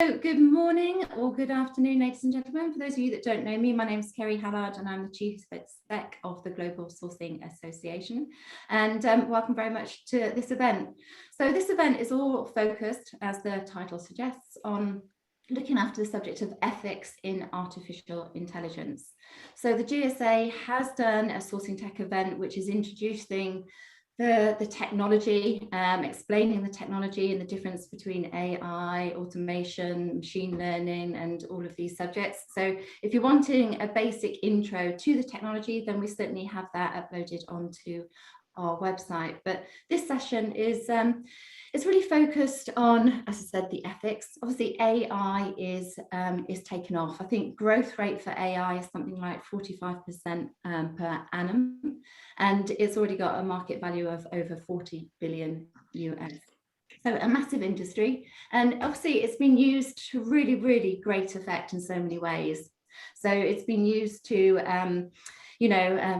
Good morning or good afternoon, ladies and gentlemen. For those of you that don't know me, my name is Kerry Hallard and I'm the Chief Spec of the Global Sourcing Association. And welcome very much to this event. So this event is all focused, as the title suggests, on looking after the subject of ethics in artificial intelligence. So the GSA has done a sourcing tech event, which is introducing the technology, explaining the technology and the difference between AI, automation, machine learning, and all of these subjects. So if you're wanting a basic intro to the technology, then we certainly have that uploaded onto our website. But this session is it's really focused on, as I said, the ethics. Obviously, AI is taken off. I think growth rate for AI is something like 45% per annum, and it's already got a market value of over 40 billion US. So a massive industry, and obviously it's been used to really, really great effect in so many ways. So it's been used to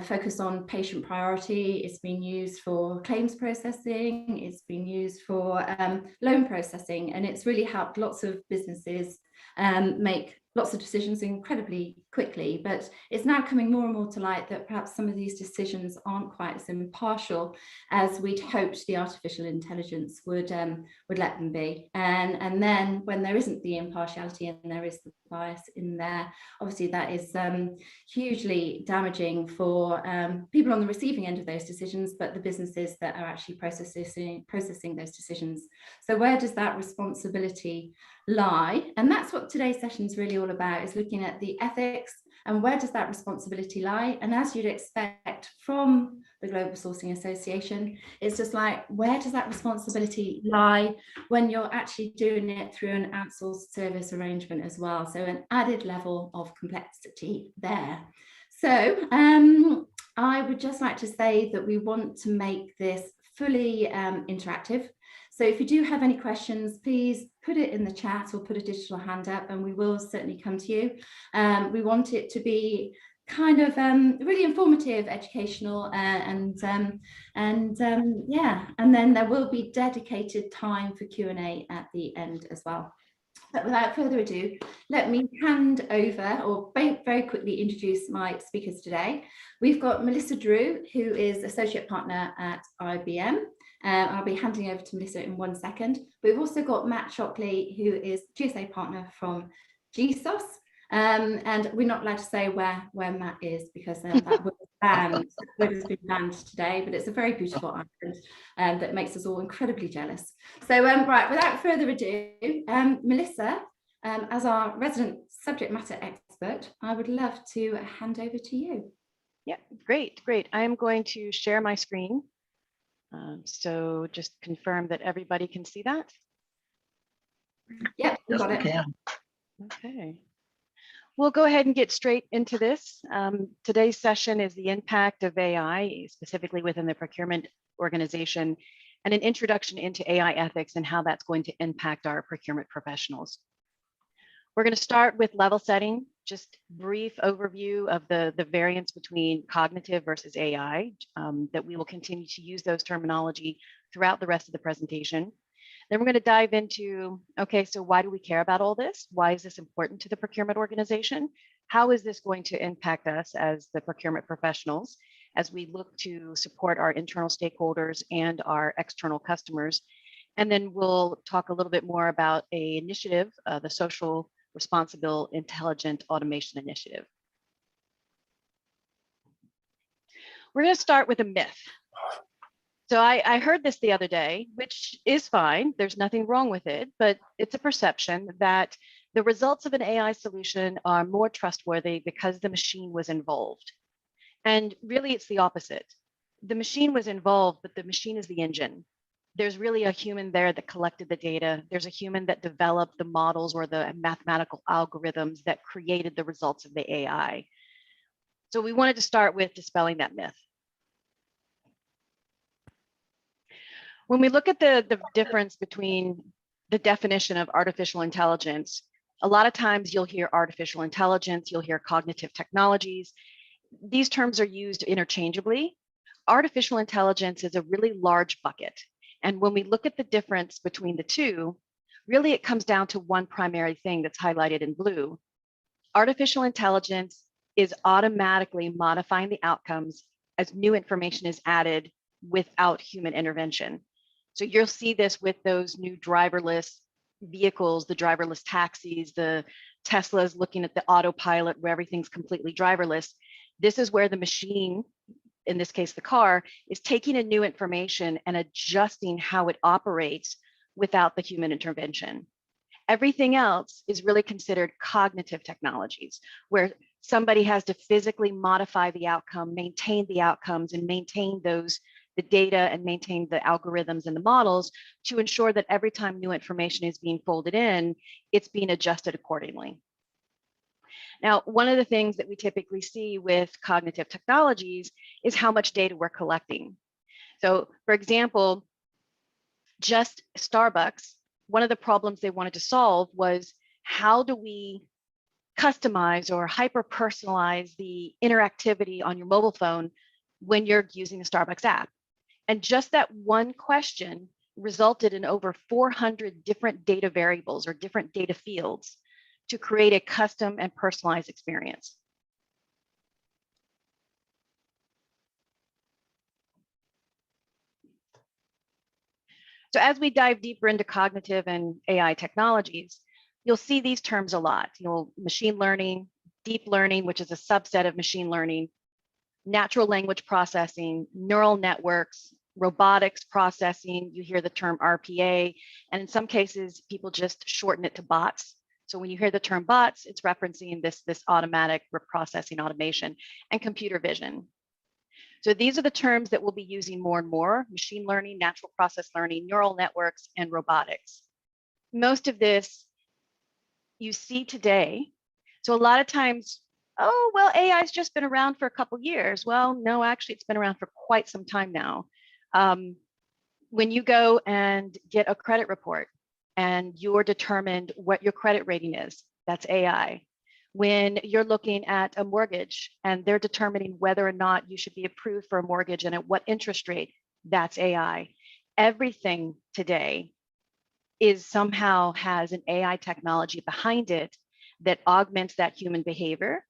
focus on patient priority. It's been used for claims processing. It's been used for loan processing, and it's really helped lots of businesses make lots of decisions incredibly quickly. But it's now coming more and more to light that perhaps some of these decisions aren't quite as impartial as we'd hoped the artificial intelligence would let them be. And then when there isn't the impartiality and there is the bias in there, obviously that is hugely damaging for people on the receiving end of those decisions, but the businesses that are actually processing those decisions. So where does that responsibility lie? And that's what today's session is really all about, is looking at the ethics and where does that responsibility lie. And as you'd expect from the Global Sourcing Association, it's just like, where does that responsibility lie when you're actually doing it through an outsourced service arrangement as well? So an added level of complexity there. So I would just like to say that we want to make this fully interactive. So if you do have any questions, please put it in the chat or put a digital hand up and we will certainly come to you. We want it to be kind of really informative, educational, and then there will be dedicated time for Q&A at the end as well. But without further ado, let me hand over or very quickly introduce my speakers today. We've got Melissa Drew, who is Associate Partner at IBM. I'll be handing over to Melissa in 1 second. But we've also got Matt Shockley, who is GSA Partner from GSOS. And we're not allowed to say where Matt is because that was banned. It's been banned today, but it's a very beautiful island that makes us all incredibly jealous. So right, without further ado, Melissa, as our resident subject matter expert, I would love to hand over to you. Yeah, great. I am going to share my screen. So just confirm that everybody can see that. Yep, got it. Okay. We'll go ahead and get straight into this. Today's session is the impact of AI, specifically within the procurement organization, and an introduction into AI ethics and how that's going to impact our procurement professionals. We're going to start with level setting, just brief overview of the variance between cognitive versus AI, that we will continue to use those terminology throughout the rest of the presentation. Then we're going to dive into, okay, so why do we care about all this? Why is this important to the procurement organization? How is this going to impact us as the procurement professionals as we look to support our internal stakeholders and our external customers? And then we'll talk a little bit more about an initiative, the Social Responsible Intelligent Automation Initiative. We're going to start with a myth. So I heard this the other day, which is fine. There's nothing wrong with it, but it's a perception that the results of an AI solution are more trustworthy because the machine was involved. And really, it's the opposite. The machine was involved, but the machine is the engine. There's really a human there that collected the data. There's a human that developed the models or the mathematical algorithms that created the results of the AI. So we wanted to start with dispelling that myth. When we look at the difference between the definition of artificial intelligence, a lot of times you'll hear artificial intelligence, you'll hear cognitive technologies. These terms are used interchangeably. Artificial intelligence is a really large bucket. And when we look at the difference between the two, Really, it comes down to one primary thing that's highlighted in blue. Artificial intelligence is automatically modifying the outcomes as new information is added without human intervention. So you'll see this with those new driverless vehicles, the driverless taxis, the Teslas looking at the autopilot where everything's completely driverless. This is where the machine, in this case, the car, is taking in new information and adjusting how it operates without the human intervention. Everything else is really considered cognitive technologies, where somebody has to physically modify the outcome, maintain the outcomes, and maintain the data and maintain the algorithms and the models to ensure that every time new information is being folded in, it's being adjusted accordingly. Now, one of the things that we typically see with cognitive technologies is how much data we're collecting. So, for example, just Starbucks, one of the problems they wanted to solve was how do we customize or hyper-personalize the interactivity on your mobile phone when you're using the Starbucks app? And just that one question resulted in over 400 different data variables or different data fields to create a custom and personalized experience. So as we dive deeper into cognitive and AI technologies, you'll see these terms a lot. Machine learning, deep learning, which is a subset of machine learning, natural language processing, neural networks, robotics processing. You hear the term RPA, and in some cases, people just shorten it to bots. So when you hear the term bots, it's referencing this automatic processing automation and computer vision. So these are the terms that we'll be using more and more: machine learning, natural process learning, neural networks, and robotics. Most of this you see today. So a lot of times, oh, well, AI's just been around for a couple years. Well, no, actually, it's been around for quite some time now. When you go and get a credit report and you're determined what your credit rating is, that's AI. When you're looking at a mortgage and they're determining whether or not you should be approved for a mortgage and at what interest rate, that's AI. Everything today is somehow has an AI technology behind it that augments that human behavior,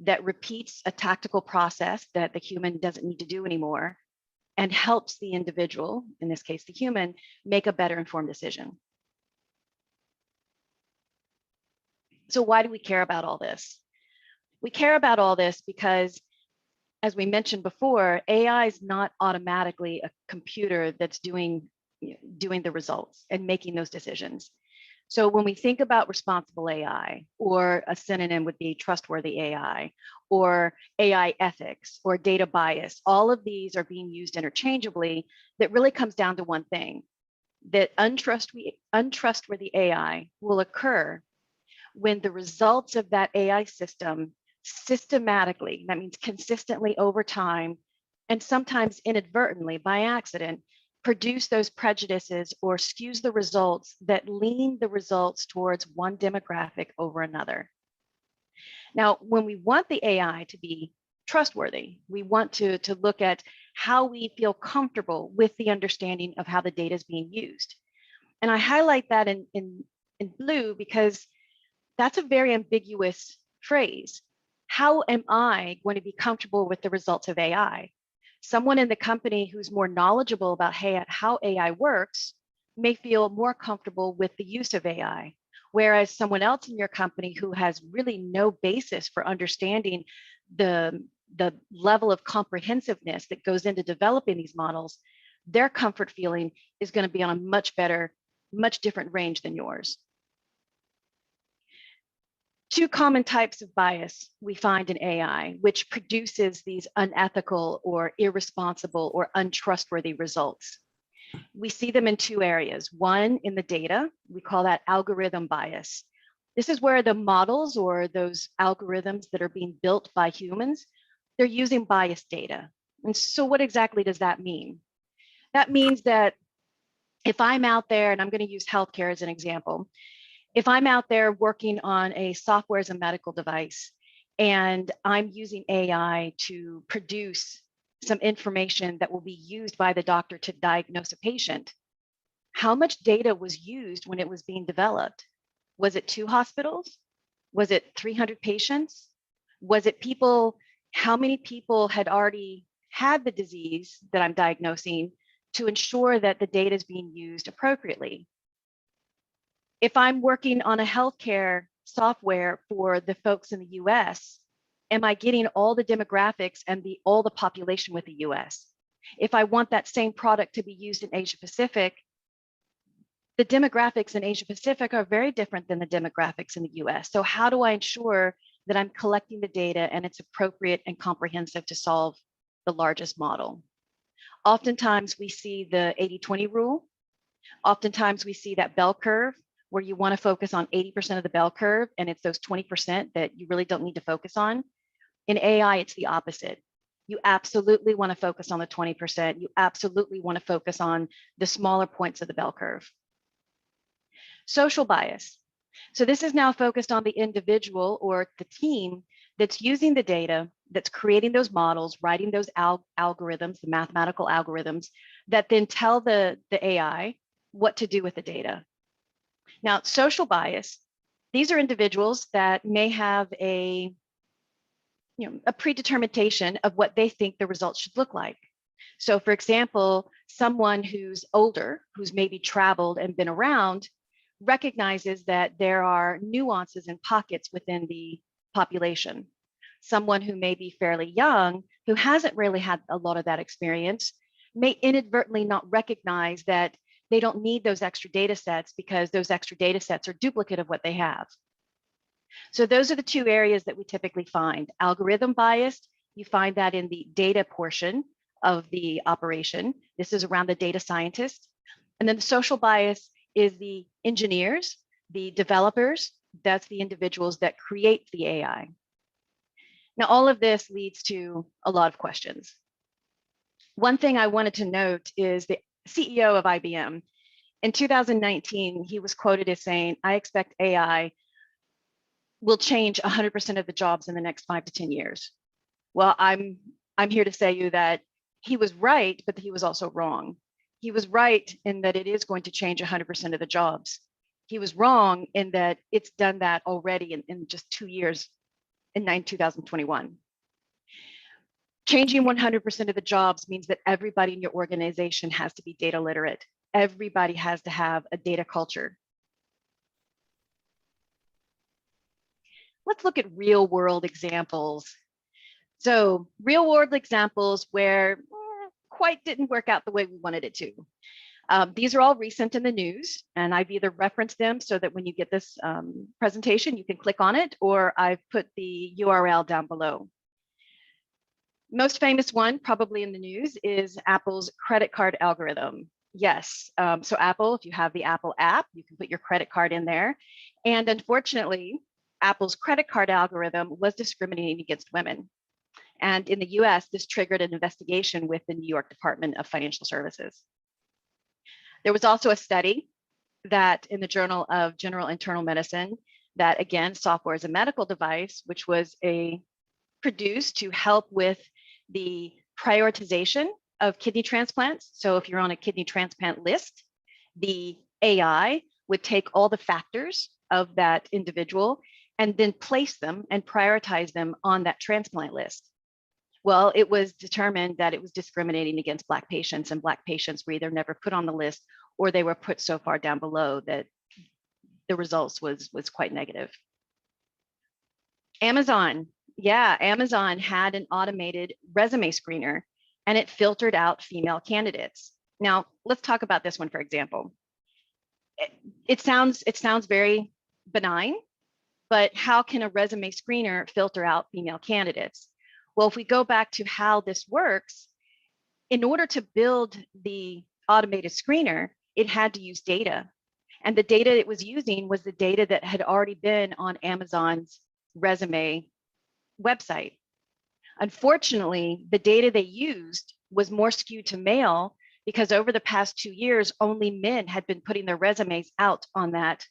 that repeats a tactical process that the human doesn't need to do anymore, and helps the individual, in this case, the human, make a better informed decision. So why do we care about all this? We care about all this because, as we mentioned before, AI is not automatically a computer that's doing the results and making those decisions. So when we think about responsible AI, or a synonym would be trustworthy AI, or AI ethics, or data bias, all of these are being used interchangeably. That really comes down to one thing: that untrustworthy AI will occur when the results of that AI system systematically, that means consistently over time, and sometimes inadvertently by accident, produce those prejudices or skews the results that lean the results towards one demographic over another. Now, when we want the AI to be trustworthy, we want to look at how we feel comfortable with the understanding of how the data is being used. And I highlight that in blue because that's a very ambiguous phrase. How am I going to be comfortable with the results of AI? Someone in the company who's more knowledgeable about how AI works may feel more comfortable with the use of AI, whereas someone else in your company who has really no basis for understanding the level of comprehensiveness that goes into developing these models, their comfort feeling is going to be on a much different range than yours. Two common types of bias we find in AI, which produces these unethical or irresponsible or untrustworthy results. We see them in two areas. One, in the data, we call that algorithm bias. This is where the models or those algorithms that are being built by humans, they're using biased data. And so what exactly does that mean? That means that if I'm out there, and I'm going to use healthcare as an example, if I'm out there working on a software as a medical device and I'm using AI to produce some information that will be used by the doctor to diagnose a patient, How much data was used when it was being developed? Was it 2 hospitals? Was it 300 patients? Was it people? How many people had already had the disease that I'm diagnosing to ensure that the data is being used appropriately? If I'm working on a healthcare software for the folks in the US, am I getting all the demographics and all the population with the US? If I want that same product to be used in Asia Pacific, the demographics in Asia Pacific are very different than the demographics in the US. So how do I ensure that I'm collecting the data and it's appropriate and comprehensive to solve the largest model? Oftentimes we see the 80-20 rule. Oftentimes we see that bell curve where you want to focus on 80% of the bell curve and it's those 20% that you really don't need to focus on. In AI, it's the opposite. You absolutely want to focus on the 20%. You absolutely want to focus on the smaller points of the bell curve. Social bias. So this is now focused on the individual or the team that's using the data, that's creating those models, writing those algorithms, the mathematical algorithms that then tell the AI what to do with the data. Now, social bias, these are individuals that may have a predetermination of what they think the results should look like. So for example, someone who's older, who's maybe traveled and been around, recognizes that there are nuances and pockets within the population. Someone who may be fairly young, who hasn't really had a lot of that experience, may inadvertently not recognize that they don't need those extra data sets because those extra data sets are duplicate of what they have. So those are the 2 areas that we typically find. Algorithm bias, you find that in the data portion of the operation. This is around the data scientist. And then the social bias is the engineers, the developers, that's the individuals that create the AI. Now, all of this leads to a lot of questions. One thing I wanted to note is the CEO of IBM. In 2019, he was quoted as saying, "I expect AI will change 100% of the jobs in the next 5 to 10 years. Well, I'm here to say you that he was right, but he was also wrong. He was right in that it is going to change 100% of the jobs. He was wrong in that it's done that already in just 2 years in 2021. Changing 100% of the jobs means that everybody in your organization has to be data literate. Everybody has to have a data culture. Let's look at real world examples. So real world examples where quite didn't work out the way we wanted it to. These are all recent in the news, and I've either referenced them so that when you get this presentation, you can click on it, or I've put the URL down below. Most famous one, probably in the news, is Apple's credit card algorithm. Yes, so Apple, if you have the Apple app, you can put your credit card in there. And unfortunately, Apple's credit card algorithm was discriminating against women. And in the US, this triggered an investigation with the New York Department of Financial Services. There was also a study that in the Journal of General Internal Medicine that, again, software is a medical device, which was produced to help with the prioritization of kidney transplants. So if you're on a kidney transplant list, the AI would take all the factors of that individual and then place them and prioritize them on that transplant list. Well, it was determined that it was discriminating against Black patients, and Black patients were either never put on the list or they were put so far down below that the results was quite negative. Amazon, yeah, Amazon had an automated resume screener and it filtered out female candidates. Now, let's talk about this one, for example. It sounds very benign, but how can a resume screener filter out female candidates? Well, if we go back to how this works, in order to build the automated screener, it had to use data. And the data it was using was the data that had already been on Amazon's resume website. Unfortunately, the data they used was more skewed to male because over the past 2 years, only men had been putting their resumes out on that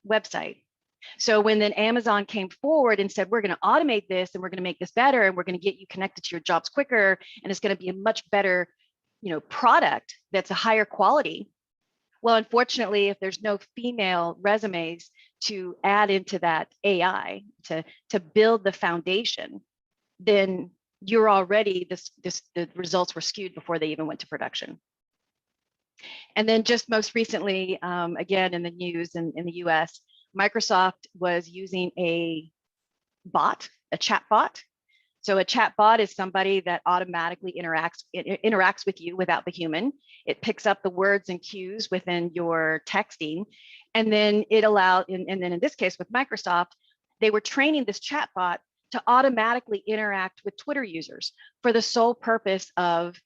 website. So when then Amazon came forward and said, we're going to automate this and we're going to make this better and we're going to get you connected to your jobs quicker and it's going to be a much better, product that's a higher quality, Well, unfortunately, if there's no female resumes to add into that AI to build the foundation, then you're already the results were skewed before they even went to production. And then just most recently, again in the news in the US, Microsoft was using a bot, a chat bot. So a chat bot is somebody that automatically interacts with you without the human. It picks up the words and cues within your texting. And then it allowed, and then in this case with Microsoft, they were training this chat bot to automatically interact with Twitter users for the sole purpose of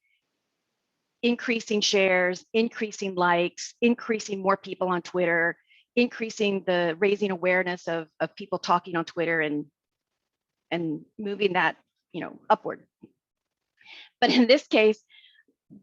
increasing shares, increasing likes, increasing more people on Twitter, increasing the raising awareness of people talking on Twitter and moving that, upward. But in this case,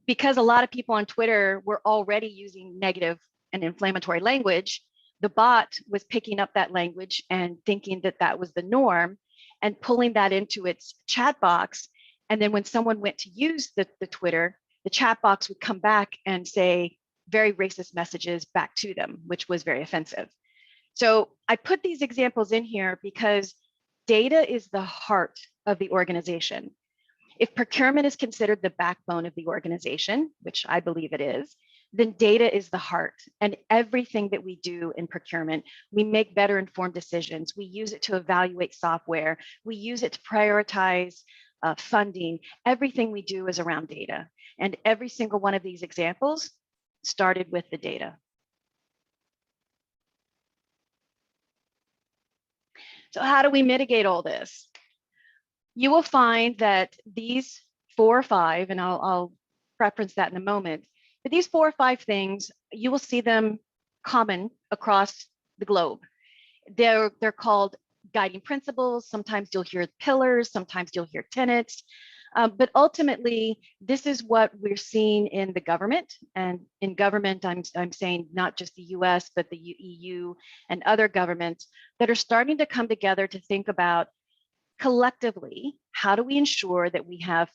because a lot of people on Twitter were already using negative and inflammatory language, the bot was picking up that language and thinking that that was the norm and pulling that into its chat box. And then when someone went to use the Twitter, the chat box would come back and say very racist messages back to them, which was very offensive. So I put these examples in here because data is the heart of the organization. If procurement is considered the backbone of the organization, which I believe it is, then data is the heart. And everything that we do in procurement, we make better informed decisions. We use it to evaluate software. We use it to prioritize funding. Everything we do is around data. And every single one of these examples started with the data. So how do we mitigate all this? You will find that these 4 or 5, and I'll reference that in a moment, but these 4 or 5 things, you will see them common across the globe. They're called guiding principles. Sometimes you'll hear pillars, sometimes you'll hear tenets. But ultimately, this is what we're seeing in the government. And in government, I'm saying not just the US, but the EU and other governments that are starting to come together to think about collectively, how do we ensure that we have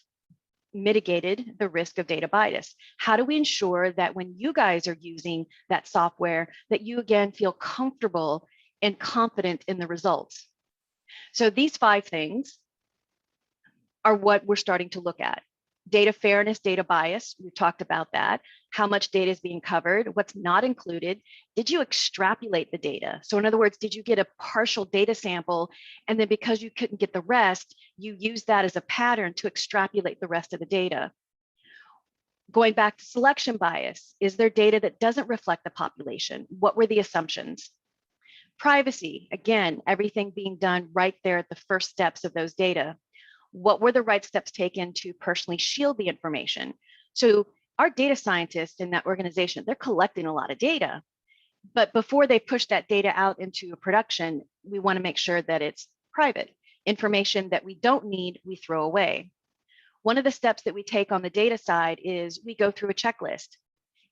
mitigated the risk of data bias? How do we ensure that when you guys are using that software, that you again feel comfortable and confident in the results? So these 5 things are what we're starting to look at. Data fairness, data bias, we've talked about that. How much data is being covered, what's not included. Did you extrapolate the data? So in other words, did you get a partial data sample and then because you couldn't get the rest, you use that as a pattern to extrapolate the rest of the data? Going back to selection bias, is there data that doesn't reflect the population? What were the assumptions? Privacy, again, everything being done right there at the first steps of those data. What were the right steps taken to personally shield the information? So our data scientists in that organization, they're collecting a lot of data, but before they push that data out into a production, we want to make sure that it's private. Information that we don't need, we throw away. One of the steps that we take on the data side is we go through a checklist.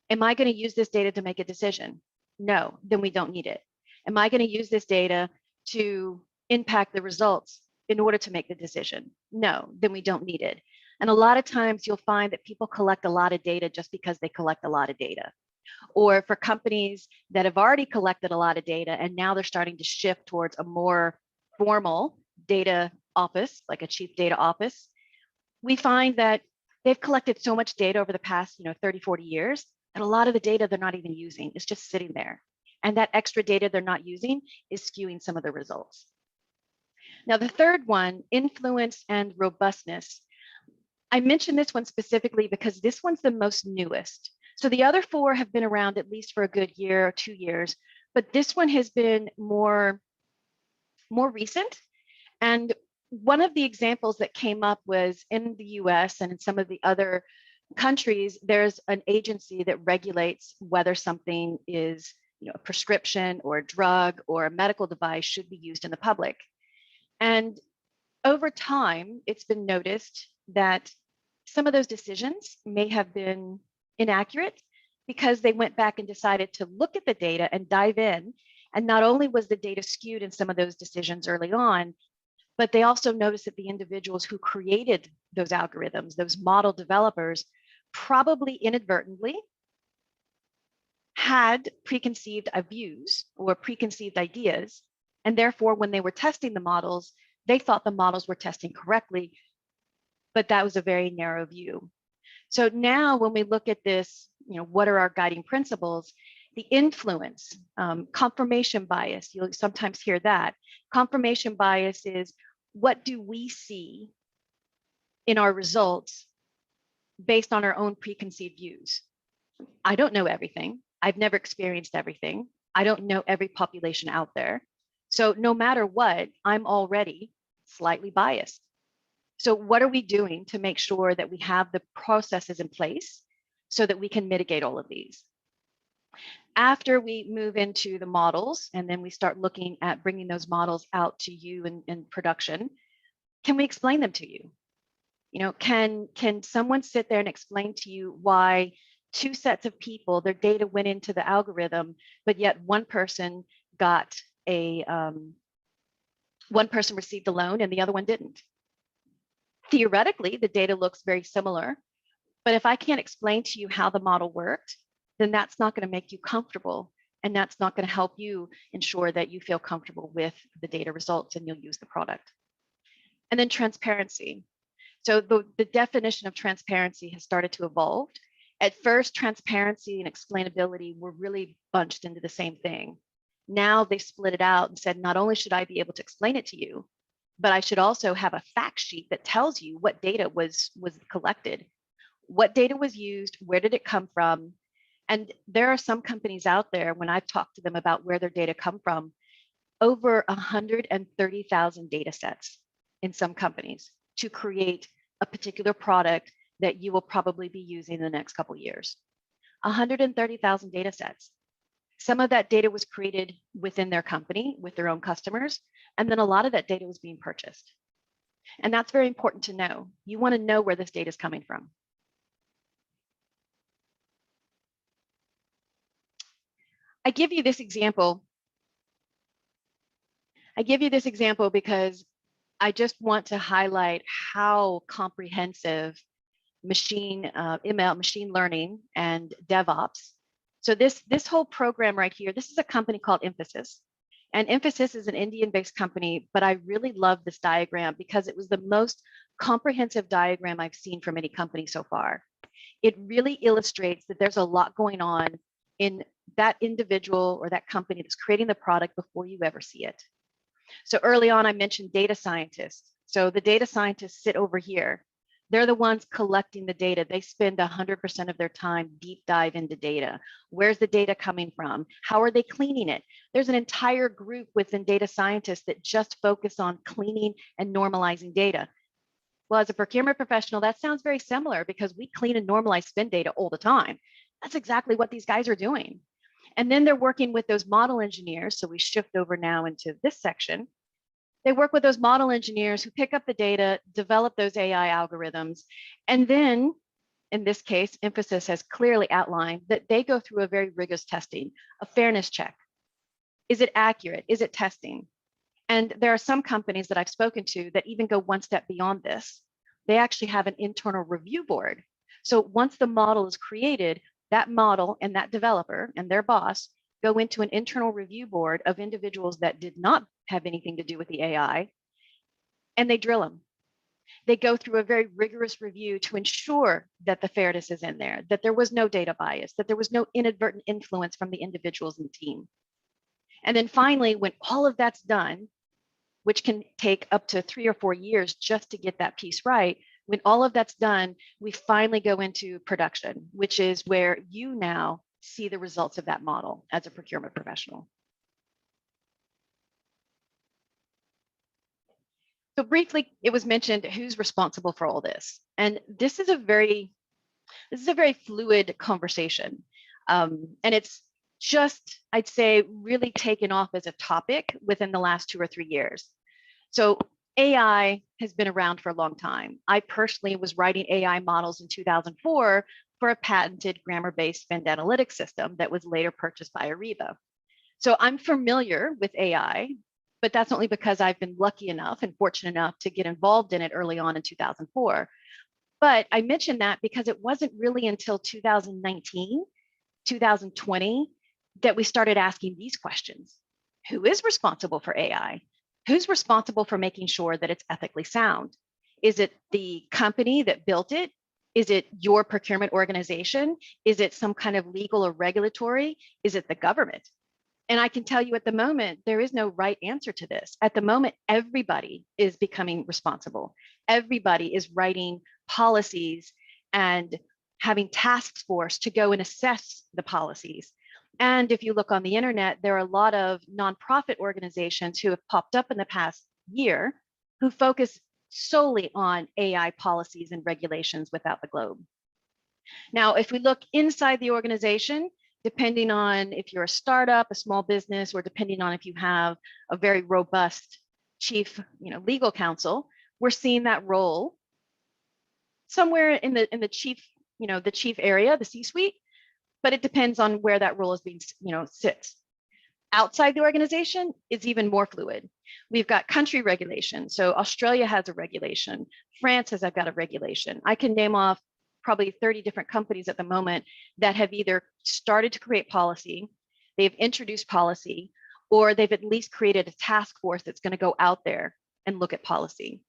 Am I going to use this data to make a decision? No, then we don't need it. Am I going to use this data to impact the results in order to make the decision? No, then we don't need it. And a lot of times you'll find that people collect a lot of data just because they collect a lot of data. Or for companies that have already collected a lot of data and now they're starting to shift towards a more formal data office, like a chief data office, we find that they've collected so much data over the past 30, 40 years that a lot of the data they're not even using is just sitting there. And that extra data they're not using is skewing some of the results. Now, the third one, influence and robustness. I mentioned this one specifically because this one's the most newest. So the other 4 have been around at least for a good year or 2 years, but this one has been more recent. And one of the examples that came up was in the US and in some of the other countries, there's an agency that regulates whether something is a prescription or a drug or a medical device should be used in the public. And over time, it's been noticed that some of those decisions may have been inaccurate because they went back and decided to look at the data and dive in. And not only was the data skewed in some of those decisions early on, but they also noticed that the individuals who created those algorithms, those model developers, probably inadvertently had preconceived views or preconceived ideas. And therefore, when they were testing the models, they thought the models were testing correctly, but that was a very narrow view. So now when we look at this, what are our guiding principles? The influence, confirmation bias, you'll sometimes hear that. Confirmation bias is, what do we see in our results based on our own preconceived views? I don't know everything. I've never experienced everything. I don't know every population out there. So no matter what, I'm already slightly biased. So what are we doing to make sure that we have the processes in place so that we can mitigate all of these? After we move into the models, and then we start looking at bringing those models out to you in production, can we explain them to you? Can someone sit there and explain to you why two sets of people, their data went into the algorithm, but yet one person got one person received a loan and the other one didn't? Theoretically, the data looks very similar, but if I can't explain to you how the model worked, then that's not going to make you comfortable, and that's not going to help you ensure that you feel comfortable with the data results and you'll use the product. And then transparency. So the definition of transparency has started to evolve. At first, transparency and explainability were really bunched into the same thing. Now they split it out and said, not only should I be able to explain it to you, but I should also have a fact sheet that tells you what data was collected, what data was used, where did it come from. And there are some companies out there, when I've talked to them about where their data come from, over 130,000 data sets in some companies to create a particular product that you will probably be using in the next couple of years. 130,000 data sets. Some of that data was created within their company with their own customers, and then a lot of that data was being purchased. And that's very important to know. You want to know where this data is coming from. I give you this example because I just want to highlight how comprehensive machine learning and DevOps. So this whole program right here, this is a company called Infosys. And Infosys is an Indian-based company, but I really love this diagram because it was the most comprehensive diagram I've seen from any company so far. It really illustrates that there's a lot going on in that individual or that company that's creating the product before you ever see it. So early on, I mentioned data scientists. So the data scientists sit over here. They're the ones collecting the data. They spend 100% of their time deep dive into data. Where's the data coming from? How are they cleaning it? There's an entire group within data scientists that just focus on cleaning and normalizing data. Well, as a procurement professional, that sounds very similar because we clean and normalize spend data all the time. That's exactly what these guys are doing. And then they're working with those model engineers. So we shift over now into this section. They work with those model engineers who pick up the data, develop those AI algorithms, and then, in this case, Infosys has clearly outlined that they go through a very rigorous testing, a fairness check. Is it accurate? Is it testing? And there are some companies that I've spoken to that even go one step beyond this. They actually have an internal review board. So once the model is created, that model and that developer and their boss go into an internal review board of individuals that did not have anything to do with the AI, and they drill them. They go through a very rigorous review to ensure that the fairness is in there, that there was no data bias, that there was no inadvertent influence from the individuals in the team. And then finally, when all of that's done, which can take up to 3 or 4 years just to get that piece right, when all of that's done, we finally go into production, which is where you now see the results of that model as a procurement professional. So briefly, it was mentioned who's responsible for all this. And this is a very fluid conversation. And it's just, I'd say, really taken off as a topic within the last 2 or 3 years. So AI has been around for a long time. I personally was writing AI models in 2004 for a patented grammar-based spend analytics system that was later purchased by Ariba. So I'm familiar with AI, but that's only because I've been lucky enough and fortunate enough to get involved in it early on in 2004. But I mentioned that because it wasn't really until 2019, 2020 that we started asking these questions. Who is responsible for AI? Who's responsible for making sure that it's ethically sound? Is it the company that built it? Is it your procurement organization? Is it some kind of legal or regulatory? Is it the government? And I can tell you at the moment, there is no right answer to this. At the moment, everybody is becoming responsible. Everybody is writing policies and having task force to go and assess the policies. And if you look on the internet, there are a lot of nonprofit organizations who have popped up in the past year who focus solely on AI policies and regulations without the globe. Now, if we look inside the organization, depending on if you're a startup, a small business, or depending on if you have a very robust chief, legal counsel, we're seeing that role somewhere in the chief, the chief area, the C-suite, but it depends on where that role is being, sits. Outside the organization, it's even more fluid. We've got country regulation. So Australia has a regulation. France has got a regulation. I can name off probably 30 different companies at the moment that have either started to create policy, they've introduced policy, or they've at least created a task force that's going to go out there and look at policy.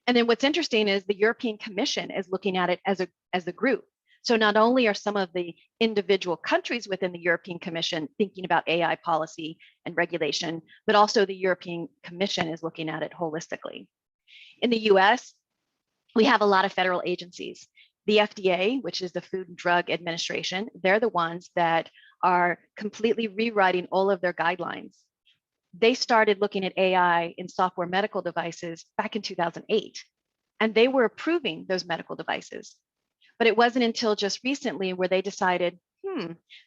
And then what's interesting is the European Commission is looking at it as a group. So not only are some of the individual countries within the European Commission thinking about AI policy and regulation, but also the European Commission is looking at it holistically. In the US, we have a lot of federal agencies. The FDA, which is the Food and Drug Administration, they're the ones that are completely rewriting all of their guidelines. They started looking at AI in software medical devices back in 2008, and they were approving those medical devices. But it wasn't until just recently where they decided,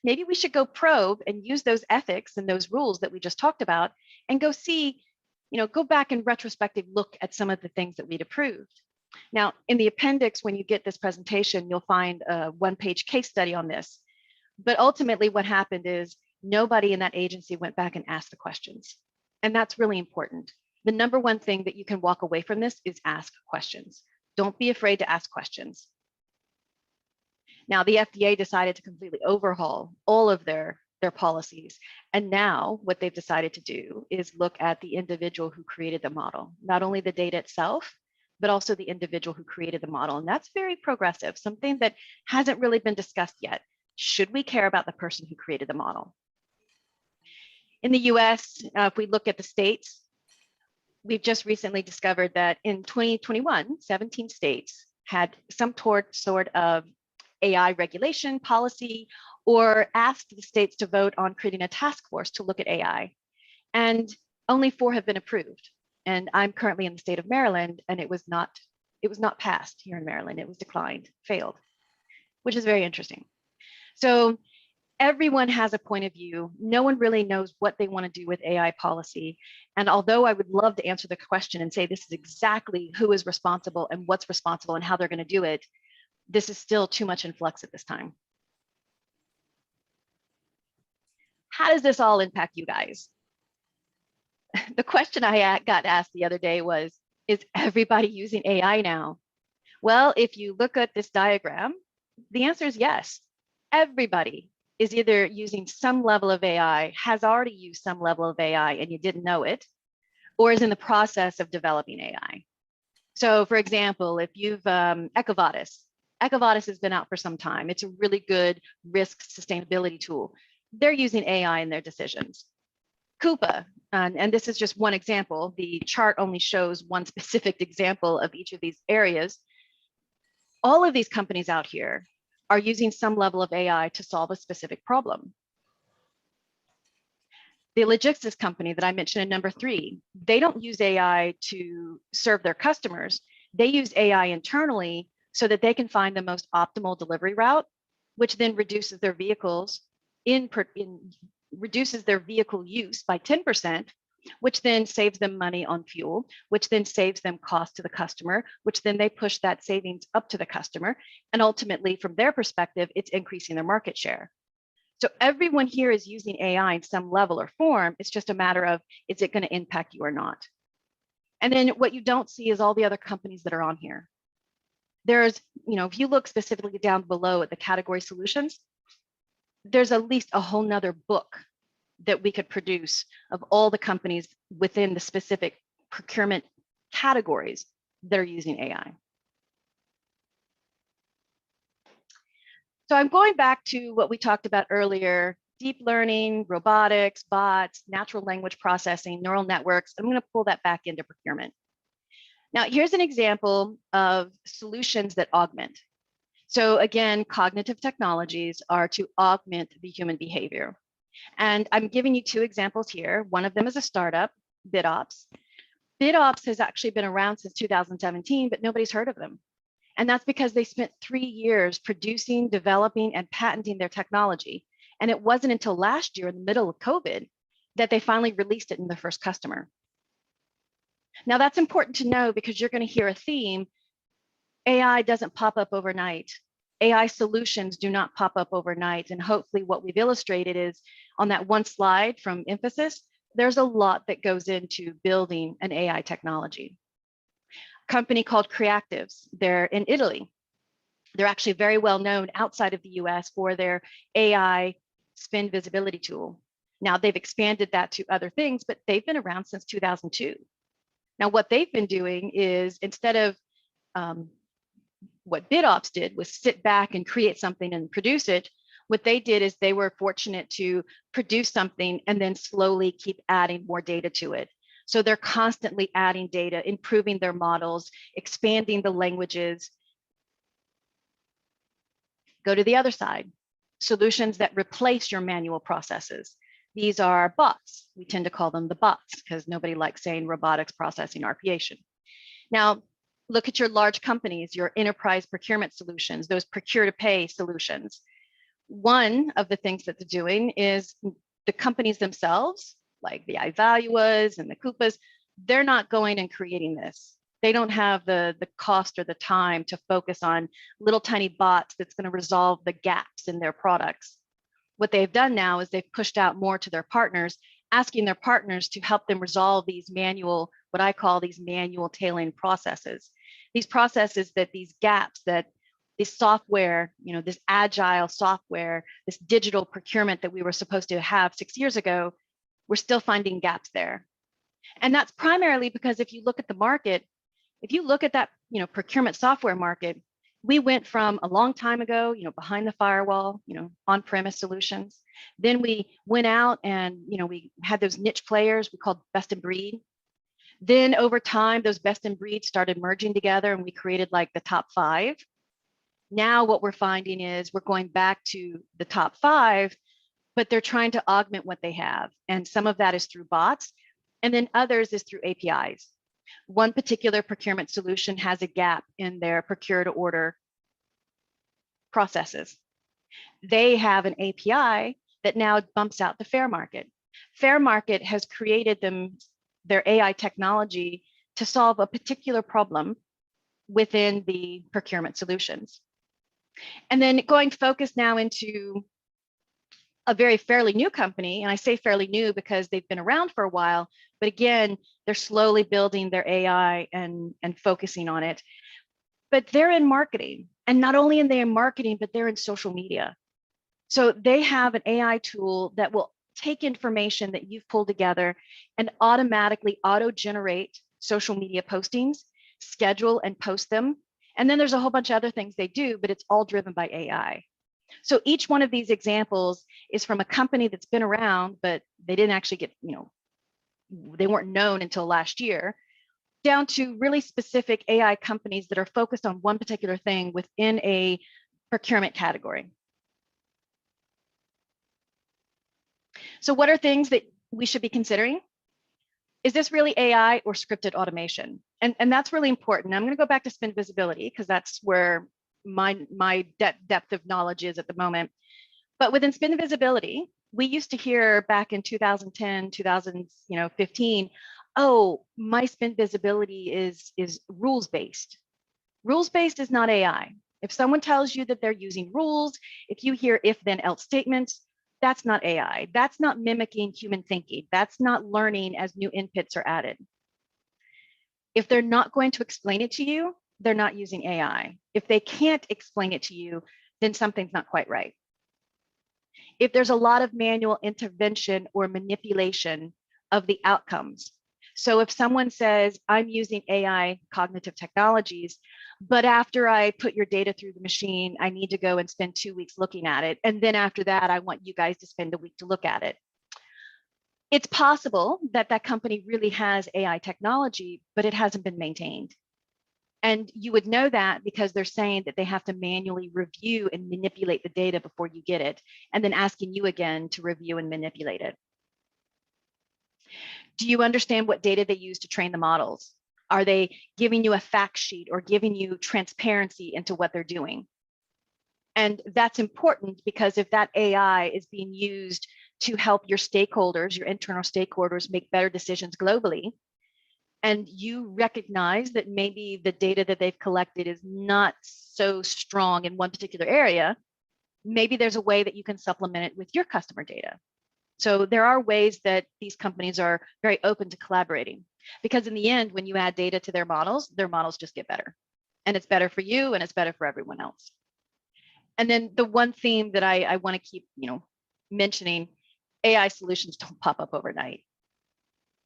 maybe we should go probe and use those ethics and those rules that we just talked about and go see, go back and retrospective look at some of the things that we'd approved. Now, in the appendix, when you get this presentation, you'll find a one-page case study on this. But ultimately, what happened is nobody in that agency went back and asked the questions. And that's really important. The number one thing that you can walk away from this is ask questions. Don't be afraid to ask questions. Now, the FDA decided to completely overhaul all of their policies. And now what they've decided to do is look at the individual who created the model, not only the data itself, but also the individual who created the model. And that's very progressive, something that hasn't really been discussed yet. Should we care about the person who created the model? In the US, if we look at the states, we've just recently discovered that in 2021, 17 states had some sort of AI regulation policy or asked the states to vote on creating a task force to look at AI. And only 4 have been approved. And I'm currently in the state of Maryland, and it was not passed here in Maryland. It was declined, failed, which is very interesting. So everyone has a point of view. No one really knows what they want to do with AI policy. And although I would love to answer the question and say this is exactly who is responsible and what's responsible and how they're going to do it, this is still too much in flux at this time. How does this all impact you guys? The question I got asked the other day was, is everybody using AI now? Well, if you look at this diagram, the answer is yes. Everybody is either using some level of AI, has already used some level of AI and you didn't know it, or is in the process of developing AI. So for example, if you've EcoVadis has been out for some time. It's a really good risk sustainability tool. They're using AI in their decisions. Coupa, and this is just one example. The chart only shows one specific example of each of these areas. All of these companies out here are using some level of AI to solve a specific problem. The logistics company that I mentioned in number 3, they don't use AI to serve their customers. They use AI internally so that they can find the most optimal delivery route, which then reduces their reduces their vehicle use by 10%, which then saves them money on fuel, which then saves them cost to the customer, which then they push that savings up to the customer. And ultimately, from their perspective, it's increasing their market share. So everyone here is using AI in some level or form. It's just a matter of, is it going to impact you or not? And then what you don't see is all the other companies that are on here. There's, if you look specifically down below at the category solutions, there's at least a whole nother book that we could produce of all the companies within the specific procurement categories that are using AI. So I'm going back to what we talked about earlier: deep learning, robotics, bots, natural language processing, neural networks. I'm going to pull that back into procurement. Now, here's an example of solutions that augment. So again, cognitive technologies are to augment the human behavior. And I'm giving you two examples here. One of them is a startup, BidOps. BidOps has actually been around since 2017, but nobody's heard of them. And that's because they spent 3 years producing, developing, and patenting their technology. And it wasn't until last year, in the middle of COVID, that they finally released it in their first customer. Now, that's important to know because you're going to hear a theme. AI doesn't pop up overnight. AI solutions do not pop up overnight. And hopefully what we've illustrated is on that one slide from Emphasis, there's a lot that goes into building an AI technology. A company called Creatives, they're in Italy. They're actually very well known outside of the US for their AI spend visibility tool. Now they've expanded that to other things, but they've been around since 2002. Now what they've been doing is, instead of what BidOps did was sit back and create something and produce it, what they did is they were fortunate to produce something and then slowly keep adding more data to it. So they're constantly adding data, improving their models, expanding the languages. Go to the other side, solutions that replace your manual processes. These are bots. We tend to call them the bots because nobody likes saying robotics processing RPation. Now, look at your large companies, your enterprise procurement solutions, those procure to pay solutions. One of the things that they're doing is the companies themselves, like the iValuas and the Coupas, they're not going and creating this. They don't have the cost or the time to focus on little tiny bots that's going to resolve the gaps in their products. What they've done now is they've pushed out more to their partners, asking their partners to help them resolve these manual, what I call these manual tailoring processes. These processes, that these gaps, that this software, this agile software, this digital procurement that we were supposed to have 6 years ago, we're still finding gaps there. And that's primarily because if you look at the market, if you look at that, procurement software market, we went from a long time ago, behind the firewall, on-premise solutions. Then we went out and, we had those niche players we called best in breed. Then over time, those best in breed started merging together and we created like the top 5. Now what we're finding is we're going back to the top 5, but they're trying to augment what they have. And some of that is through bots, and then others is through APIs. One particular procurement solution has a gap in their procure to order processes. They have an API that now bumps out the fair market. Fair market has created their AI technology to solve a particular problem within the procurement solutions. And then going focus now into a very fairly new company, and I say fairly new because they've been around for a while, but again, they're slowly building their AI and focusing on it. But they're in marketing, and not only are they in marketing, but they're in social media. So they have an AI tool that will take information that you've pulled together and automatically auto-generate social media postings, schedule and post them. And then there's a whole bunch of other things they do, but it's all driven by AI. So each one of these examples is from a company that's been around, but they didn't actually get, they weren't known until last year, down to really specific AI companies that are focused on one particular thing within a procurement category. So what are things that we should be considering? Is this really AI or scripted automation? And that's really important. I'm going to go back to spend visibility because that's where my depth of knowledge is at the moment. But within spend visibility, we used to hear back in 2010, 2015, oh, my spend visibility is rules-based. Rules-based is not AI. If someone tells you that they're using rules, if you hear if then else statements, that's not AI. That's not mimicking human thinking. That's not learning as new inputs are added. If they're not going to explain it to you, they're not using AI. If they can't explain it to you, then something's not quite right. if there's a lot of manual intervention or manipulation of the outcomes. So if someone says, I'm using AI cognitive technologies, but after I put your data through the machine, I need to go and spend 2 weeks looking at it. And then after that, I want you guys to spend a week to look at it. It's possible that that company really has AI technology, but it hasn't been maintained. And you would know that because they're saying that they have to manually review and manipulate the data before you get it, and then asking you again to review and manipulate it. Do you understand what data they use to train the models? Are they giving you a fact sheet or giving you transparency into what they're doing? And that's important because if that AI is being used to help your stakeholders, your internal stakeholders, make better decisions globally, and you recognize that maybe the data that they've collected is not so strong in one particular area, maybe there's a way that you can supplement it with your customer data. So there are ways that these companies are very open to collaborating, because in the end, when you add data to their models just get better. And it's better for you and it's better for everyone else. And then the one theme that I want to keep, mentioning, AI solutions don't pop up overnight.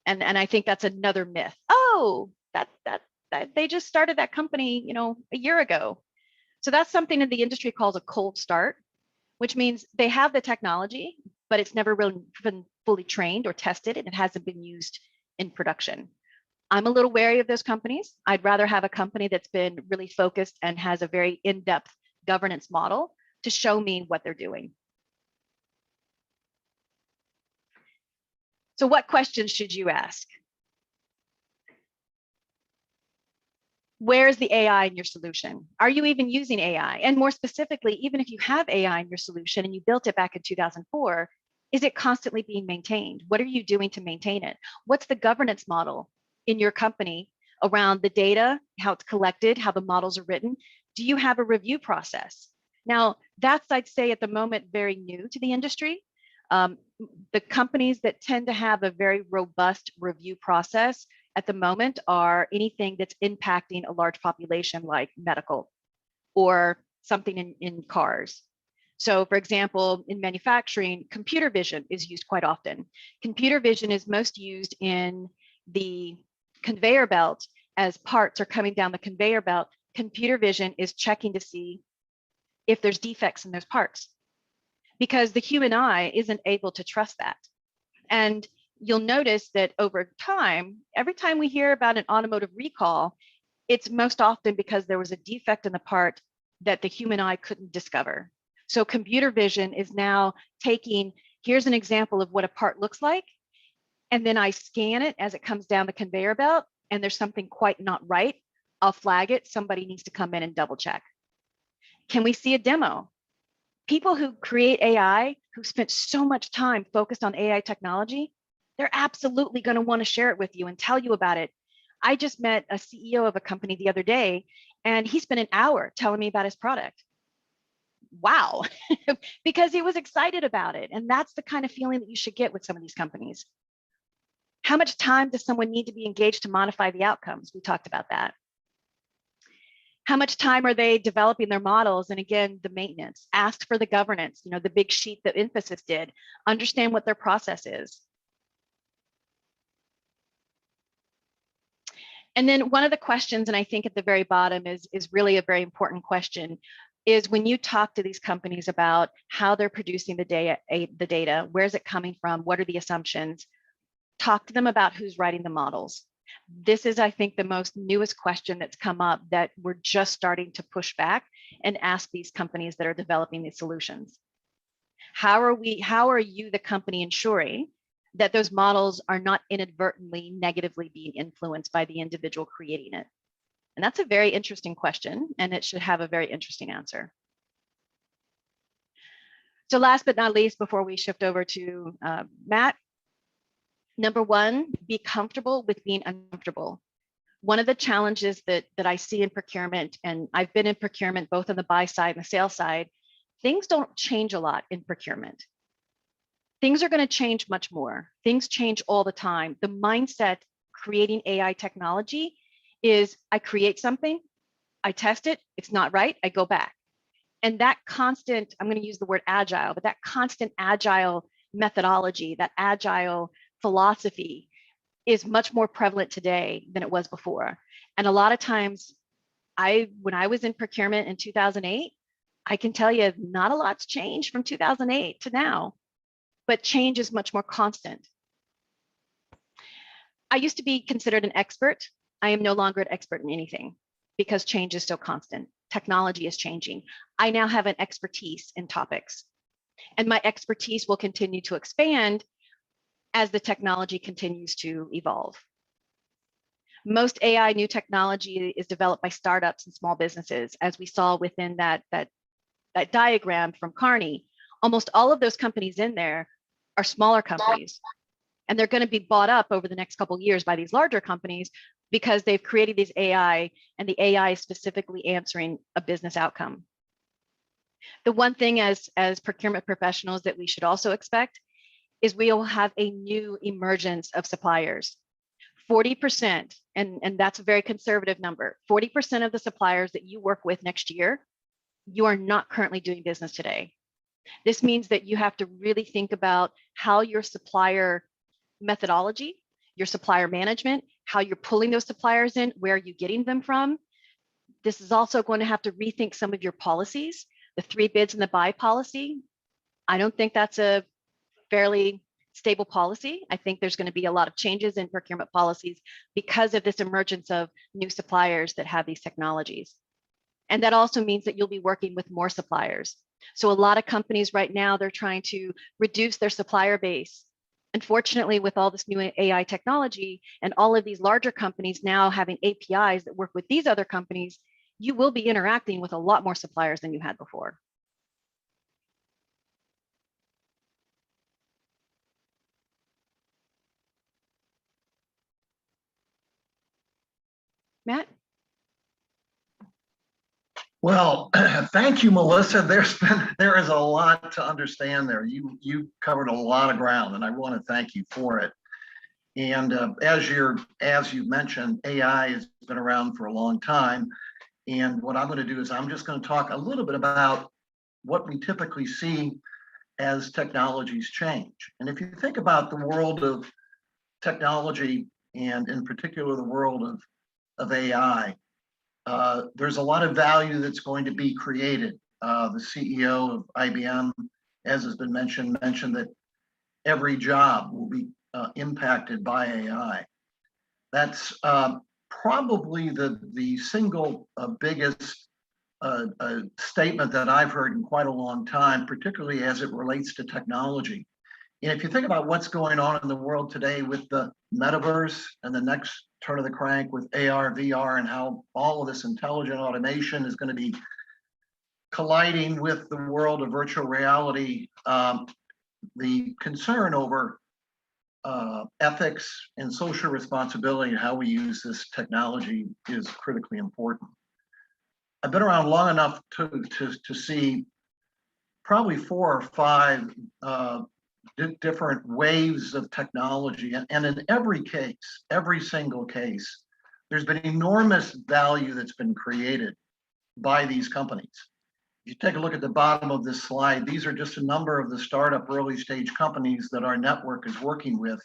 And I think that's another myth. Oh, that they just started that company, a year ago. So that's something that the industry calls a cold start, which means they have the technology, but it's never really been fully trained or tested, and it hasn't been used in production. I'm a little wary of those companies. I'd rather have a company that's been really focused and has a very in-depth governance model to show me what they're doing. So what questions should you ask? Where's the AI in your solution? Are you even using AI? And more specifically, even if you have AI in your solution and you built it back in 2004, is it constantly being maintained? What are you doing to maintain it? What's the governance model in your company around the data, how it's collected, how the models are written? Do you have a review process? Now, that's, I'd say at the moment, very new to the industry. The companies that tend to have a very robust review process at the moment are anything that's impacting a large population, like medical or something in cars. So for example, in manufacturing, computer vision is used quite often. Computer vision is most used in the conveyor belt. As parts are coming down the conveyor belt, computer vision is checking to see if there's defects in those parts, because the human eye isn't able to trust that. And you'll notice that over time, every time we hear about an automotive recall, it's most often because there was a defect in the part that the human eye couldn't discover. So computer vision is now taking, here's an example of what a part looks like, and then I scan it as it comes down the conveyor belt, and there's something quite not right. I'll flag it. Somebody needs to come in and double check. Can we see a demo? People who create AI, who spent so much time focused on AI technology, they're absolutely going to want to share it with you and tell you about it. I just met a CEO of a company the other day, and he spent an hour telling me about his product. Wow, because he was excited about it. And that's the kind of feeling that you should get with some of these companies. How much time does someone need to be engaged to modify the outcomes? We talked about that. How much time are they developing their models? And again, the maintenance. Ask for the governance, the big sheet that Infosys did. Understand what their process is. And then one of the questions, and I think at the very bottom is really a very important question, is when you talk to these companies about how they're producing the data, where's it coming from, what are the assumptions, talk to them about who's writing the models. This is, I think, the most newest question that's come up that we're just starting to push back and ask these companies that are developing these solutions. How are you, the company, ensuring that those models are not inadvertently negatively being influenced by the individual creating it? And that's a very interesting question, and it should have a very interesting answer. So last but not least, before we shift over to Matt, number one, be comfortable with being uncomfortable. One of the challenges that I see in procurement, and I've been in procurement both on the buy side and the sales side, things don't change a lot in procurement. Things are going to change much more. Things change all the time. The mindset creating AI technology is I create something, I test it, it's not right, I go back. And that constant, I'm going to use the word agile, but that constant agile methodology, that agile philosophy is much more prevalent today than it was before. And a lot of times, when I was in procurement in 2008, I can tell you not a lot's changed from 2008 to now, but change is much more constant. I used to be considered an expert. I am no longer an expert in anything because change is so constant. Technology is changing. I now have an expertise in topics, and my expertise will continue to expand as the technology continues to evolve. Most AI new technology is developed by startups and small businesses, as we saw within that diagram from Carney. Almost all of those companies in there are smaller companies, and they're going to be bought up over the next couple of years by these larger companies because they've created these AI, and the AI is specifically answering a business outcome. The one thing as procurement professionals that we should also expect is we will have a new emergence of suppliers. 40%, and that's a very conservative number, 40% of the suppliers that you work with next year, you are not currently doing business today. This means that you have to really think about how your supplier methodology, your supplier management, how you're pulling those suppliers in, where are you getting them from? This is also going to have to rethink some of your policies. The 3 bids and the buy policy, I don't think that's a fairly stable policy. I think there's going to be a lot of changes in procurement policies because of this emergence of new suppliers that have these technologies. And that also means that you'll be working with more suppliers. So a lot of companies right now, they're trying to reduce their supplier base. Unfortunately, with all this new AI technology and all of these larger companies now having APIs that work with these other companies, you will be interacting with a lot more suppliers than you had before. Matt? Well, thank you, Melissa. There is a lot to understand there. You covered a lot of ground, and I want to thank you for it. And as you mentioned, AI has been around for a long time. And what I'm going to do is I'm just going to talk a little bit about what we typically see as technologies change. And if you think about the world of technology, and in particular the world of AI, there's a lot of value that's going to be created. The CEO of IBM, as has been mentioned that every job will be impacted by AI. That's probably the single biggest statement that I've heard in quite a long time, particularly as it relates to technology. And if you think about what's going on in the world today with the metaverse and the next turn of the crank with AR, VR, and how all of this intelligent automation is going to be colliding with the world of virtual reality, the concern over ethics and social responsibility and how we use this technology is critically important. I've been around long enough to see probably 4 or 5 different waves of technology, and in every case, every single case, there's been enormous value that's been created by these companies. If you take a look at the bottom of this slide, these are just a number of the startup early stage companies that our network is working with.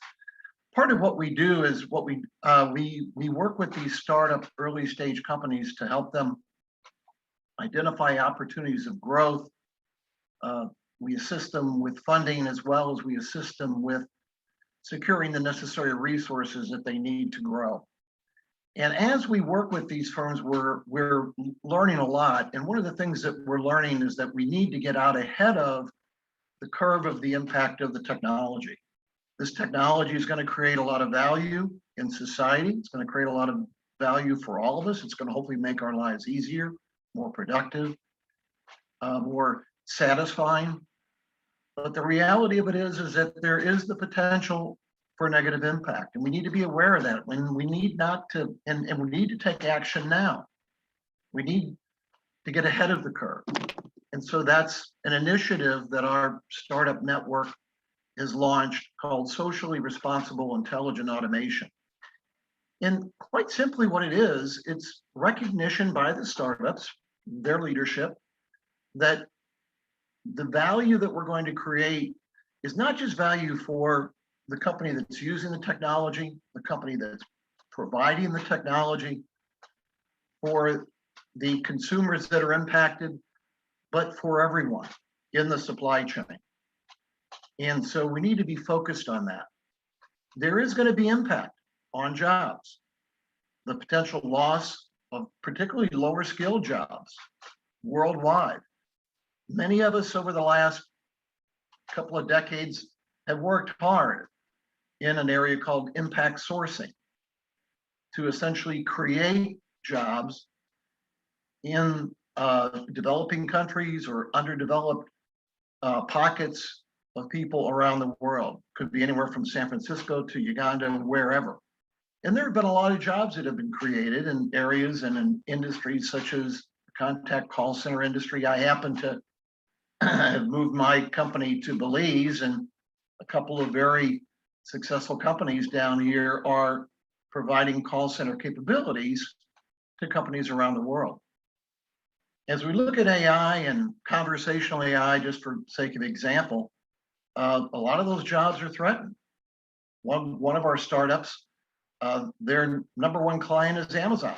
Part of what we do is we work with these startup early stage companies to help them identify opportunities of growth. We assist them with funding, as well as we assist them with securing the necessary resources that they need to grow. And as we work with these firms, we're learning a lot. And one of the things that we're learning is that we need to get out ahead of the curve of the impact of the technology. This technology is going to create a lot of value in society. It's going to create a lot of value for all of us. It's going to hopefully make our lives easier, more productive, more satisfying. But the reality of it is that there is the potential for negative impact, and we need to be aware of that. When we need not to, and we need to take action now. We need to get ahead of the curve. And so that's an initiative that our startup network has launched called Socially Responsible Intelligent Automation. And quite simply what it is, it's recognition by the startups, their leadership, that the value that we're going to create is not just value for the company that's using the technology, the company that's providing the technology, for the consumers that are impacted, but for everyone in the supply chain. And so we need to be focused on that. There is going to be impact on jobs, the potential loss of particularly lower skilled jobs worldwide. Many of us over the last couple of decades have worked hard in an area called impact sourcing to essentially create jobs in developing countries or underdeveloped pockets of people around the world. Could be anywhere from San Francisco to Uganda, wherever. And there have been a lot of jobs that have been created in areas and in industries such as the contact call center industry. I happen to have moved my company to Belize, and a couple of very successful companies down here are providing call center capabilities to companies around the world. As we look at AI and conversational AI, just for sake of example, a lot of those jobs are threatened. One of our startups, their number one client is Amazon.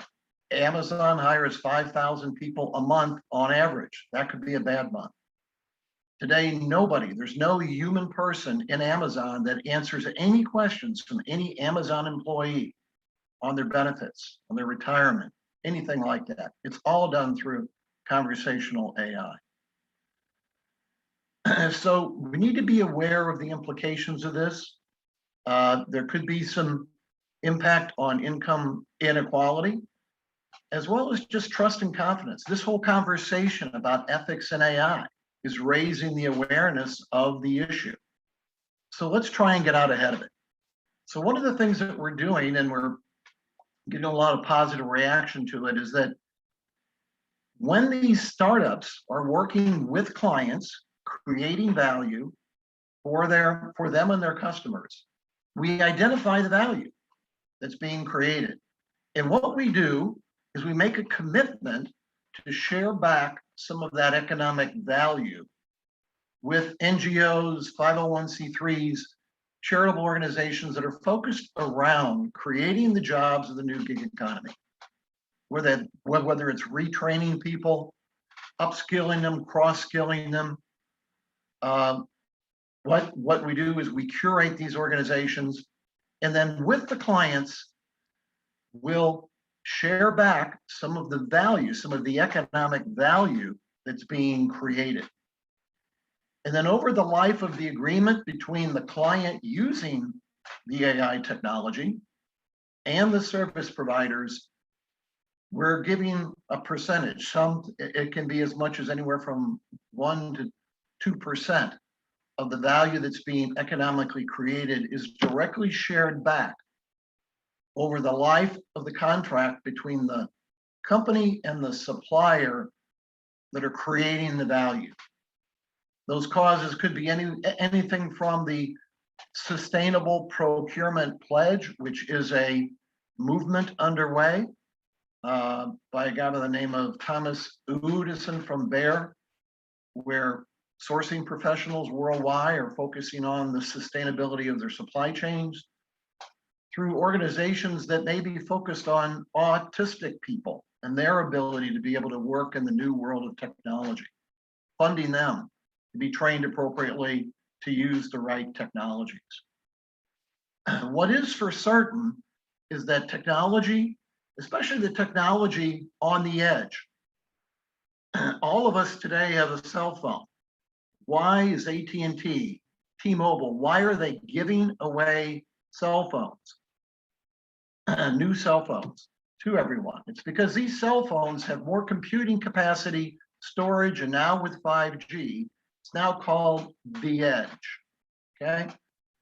Amazon hires 5,000 people a month on average. That could be a bad month. Today, there's no human person in Amazon that answers any questions from any Amazon employee on their benefits, on their retirement, anything like that. It's all done through conversational AI. So we need to be aware of the implications of this. There could be some impact on income inequality, as well as just trust and confidence. This whole conversation about ethics and AI is raising the awareness of the issue. So let's try and get out ahead of it. So one of the things that we're doing, and we're getting a lot of positive reaction to it, is that when these startups are working with clients, creating value for them and their customers, we identify the value that's being created. And what we do is we make a commitment to share back some of that economic value with NGOs, 501c3s, charitable organizations that are focused around creating the jobs of the new gig economy. Whether it's retraining people, upskilling them, cross-skilling them. What we do is we curate these organizations, and then with the clients, we'll share back some of the value, some of the economic value that's being created. And then over the life of the agreement between the client using the AI technology and the service providers, we're giving a percentage. It can be as much as anywhere from 1% to 2% of the value that's being economically created is directly shared back over the life of the contract between the company and the supplier that are creating the value. Those causes could be anything from the Sustainable Procurement Pledge, which is a movement underway by a guy by the name of Thomas Udison from Bayer, where sourcing professionals worldwide are focusing on the sustainability of their supply chains, through organizations that may be focused on autistic people and their ability to be able to work in the new world of technology, funding them to be trained appropriately to use the right technologies. What is for certain is that technology, especially the technology on the edge, all of us today have a cell phone. Why is AT&T, T-Mobile, why are they giving away cell phones, new cell phones to everyone? It's because these cell phones have more computing capacity, storage, and now with 5G, it's now called the edge. Okay,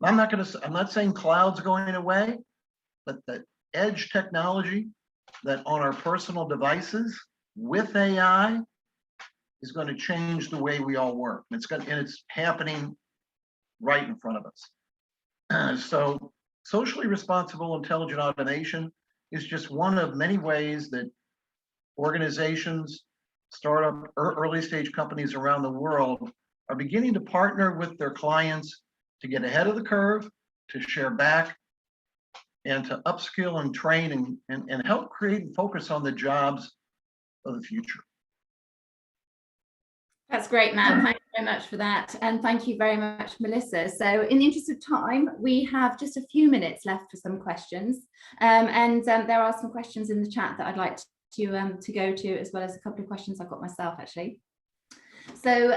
I'm not saying cloud's going away, but the edge technology that on our personal devices with AI is going to change the way we all work. And it's happening right in front of us. So socially responsible intelligent automation is just one of many ways that organizations startup or early stage companies around the world are beginning to partner with their clients to get ahead of the curve, to share back, and to upskill and train and help create and focus on the jobs of the future. That's great, Matt. Thank you very much for that. And thank you very much, Melissa. So in the interest of time, we have just a few minutes left for some questions. There are some questions in the chat that I'd like to go to, as well as a couple of questions I've got myself, actually. So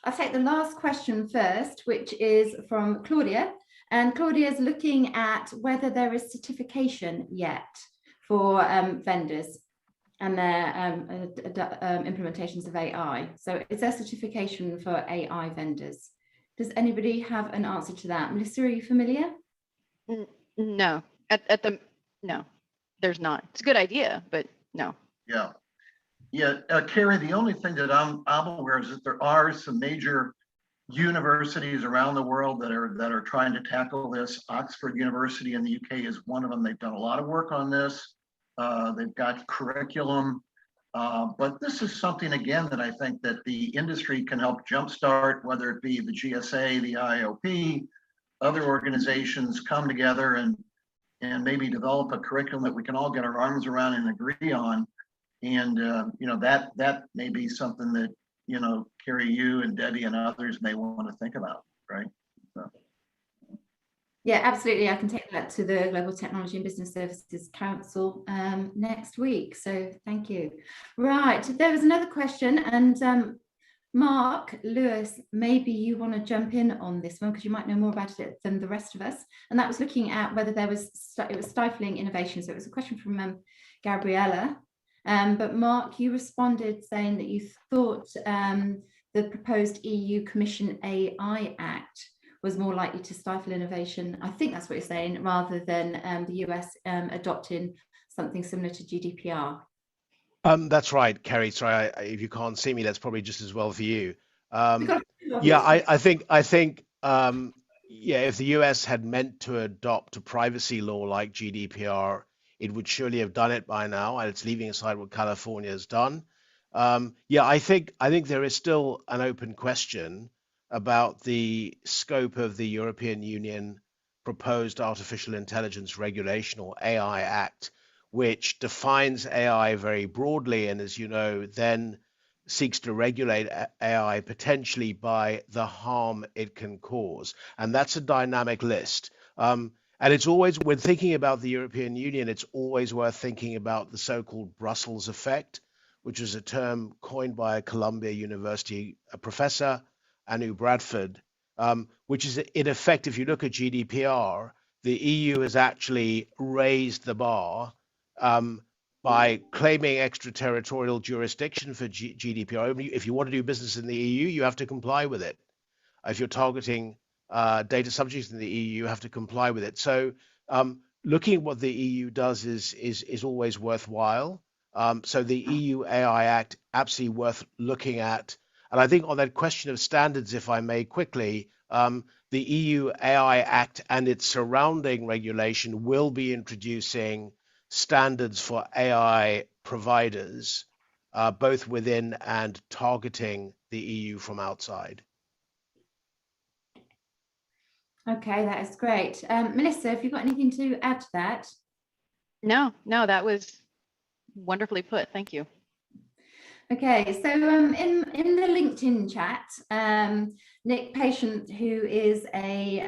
I'll take the last question first, which is from Claudia. And Claudia is looking at whether there is certification yet for vendors and their implementations of AI. So is there certification for AI vendors? Does anybody have an answer to that? Melissa, are you familiar? No, no, there's not. It's a good idea, but no. Yeah, Carrie, the only thing that I'm aware is that there are some major universities around the world that are trying to tackle this. Oxford University in the UK is one of them. They've done a lot of work on this. They've got curriculum, but this is something, again, that I think that the industry can help jumpstart, whether it be the GSA, the IOP, other organizations come together and maybe develop a curriculum that we can all get our arms around and agree on. And that may be something that, Carrie, you and Debbie and others may want to think about, right? So. Yeah, absolutely. I can take that to the Global Technology and Business Services Council next week. So thank you. Right, there was another question, and Mark Lewis, maybe you want to jump in on this one because you might know more about it than the rest of us. And that was looking at whether it was stifling innovation. So it was a question from Gabriella. But Mark, you responded saying that you thought the proposed EU Commission AI Act was more likely to stifle innovation. I think that's what you're saying, rather than the US adopting something similar to GDPR. That's right, Kerry. Sorry, if you can't see me, that's probably just as well for you. Yeah, I think if the US had meant to adopt a privacy law like GDPR, it would surely have done it by now, and it's leaving aside what California has done. I think there is still an open question about the scope of the European Union proposed artificial intelligence regulation, or AI Act, which defines AI very broadly, and as you know, then seeks to regulate AI potentially by the harm it can cause. And that's a dynamic list. And it's always, when thinking about the European Union, it's always worth thinking about the so-called Brussels effect, which is a term coined by a Columbia University professor, Anu Bradford, which is, in effect, if you look at GDPR, the EU has actually raised the bar by claiming extraterritorial jurisdiction for GDPR. If you want to do business in the EU, you have to comply with it. If you're targeting data subjects in the EU, you have to comply with it. So looking at what the EU does is always worthwhile. So the EU AI Act, absolutely worth looking at. And I think on that question of standards, if I may quickly, the EU AI Act and its surrounding regulation will be introducing standards for AI providers, both within and targeting the EU from outside. Okay, that is great. Melissa, have you got anything to add to that? No, that was wonderfully put. Thank you. Okay, so in the LinkedIn chat, Nick Patient, who is a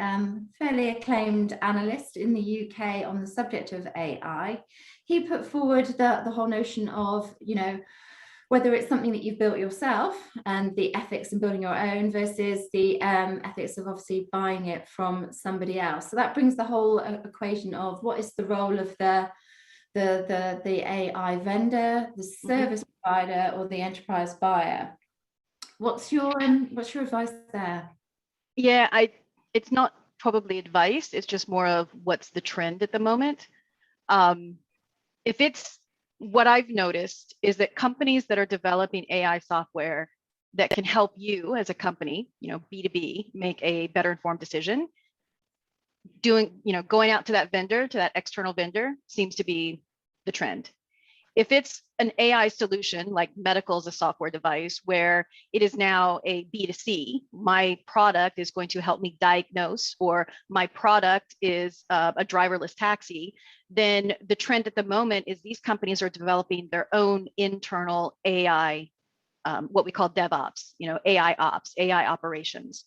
fairly acclaimed analyst in the UK on the subject of AI, he put forward the whole notion of, whether it's something that you've built yourself and the ethics in building your own versus the ethics of obviously buying it from somebody else. So that brings the whole equation of what is the role of the AI vendor, the service provider, or the enterprise buyer. What's your advice there? Yeah, it's not probably advice. It's just more of what's the trend at the moment. If it's what I've noticed is that companies that are developing AI software that can help you as a company, B2B, make a better informed decision, going out to that vendor, to that external vendor, seems to be the trend. if it's an AI solution, like medical is a software device where it is now a B2C, my product is going to help me diagnose, or my product is a driverless taxi, then the trend at the moment is these companies are developing their own internal AI, what we call DevOps, AI ops, AI operations.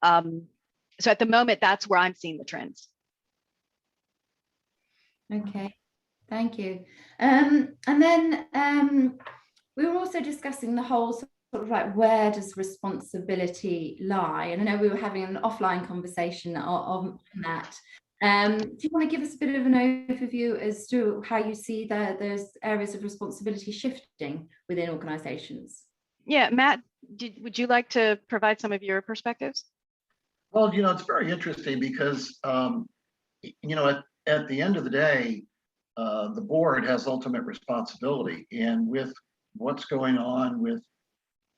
So at the moment, that's where I'm seeing the trends. Okay, thank you. And then we were also discussing the whole sort of like, where does responsibility lie? And I know we were having an offline conversation on that. Do you want to give us a bit of an overview as to how you see those areas of responsibility shifting within organizations? Yeah, Matt, would you like to provide some of your perspectives? Well, it's very interesting because, at the end of the day, the board has ultimate responsibility. And with what's going on with